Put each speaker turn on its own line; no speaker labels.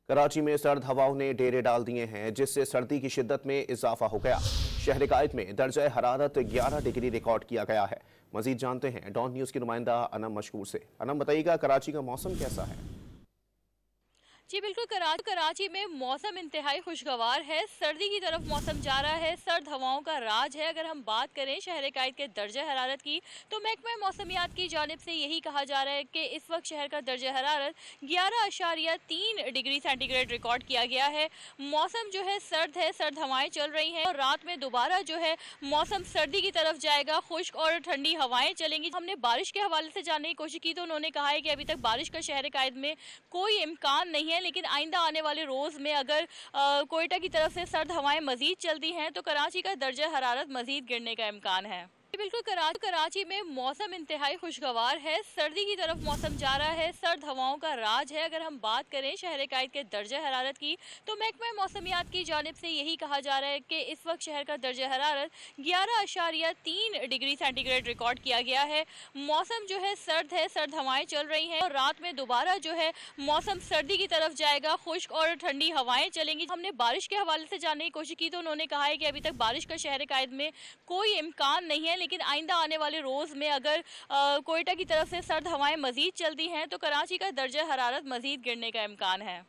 कराची में सर्द हवाओं ने डेरे डाल दिए हैं, जिससे सर्दी की शिद्दत में इजाफा हो गया। शहर कायद में दर्जा हरारत 11 डिग्री रिकॉर्ड किया गया है। मजीद जानते हैं डॉन न्यूज़ की नुमाइंदा अनम मशकूर से। अनम, बताइएगा कराची का मौसम कैसा है?
जी बिल्कुल, कराची में मौसम इंतहाई खुशगवार है। सर्दी की तरफ मौसम जा रहा है, सर्द हवाओं का राज है। अगर हम बात करें शहर कायद के दर्जा हरारत की, तो महकमा मौसमियात की जानिब से यही कहा जा रहा है कि इस वक्त शहर का दर्जा हरारत 11.3 डिग्री सेंटीग्रेड रिकॉर्ड किया गया है। मौसम जो है, सर्द हवाएं चल रही हैं और रात में दोबारा जो है मौसम सर्दी की तरफ जाएगा, खुश्क और ठंडी हवाएं चलेंगी। हमने बारिश के हवाले से जानने की कोशिश की तो उन्होंने कहा है कि अभी तक बारिश का शहर कायद में कोई इम्कान नहीं है, लेकिन आइंदा आने वाले रोज़ में अगर कोयटा की तरफ से सर्द हवाएं मज़ीद चलती हैं तो कराची का दर्जा हरारत मज़ीद गिरने का इम्कान है। बिल्कुल, कराची में मौसम इंतहाई खुशगवार है। सर्दी की तरफ मौसम जा रहा है, सर्द हवाओं का राज है। अगर हम बात करें शहर कायद के दर्जा हरारत की, तो महकमा मौसमियात की जानिब से यही कहा जा रहा है कि इस वक्त शहर का दर्जा हरारत 11.3 डिग्री सेंटीग्रेड रिकॉर्ड किया गया है। मौसम जो है, सर्द हवाएं चल रही हैं और रात में दोबारा जो है मौसम सर्दी की तरफ जाएगा, खुश्क और ठंडी हवाएं चलेंगी। हमने बारिश के हवाले से जानने की कोशिश की तो उन्होंने कहा है कि अभी तक बारिश का शहर कायद में कोई इम्कान नहीं है, लेकिन आइंदा आने वाले रोज़ में अगर कोयटा की तरफ से सर्द हवाएं मज़ीद चलती हैं तो कराची का दर्जा हरारत मज़ीद गिरने का इम्कान है।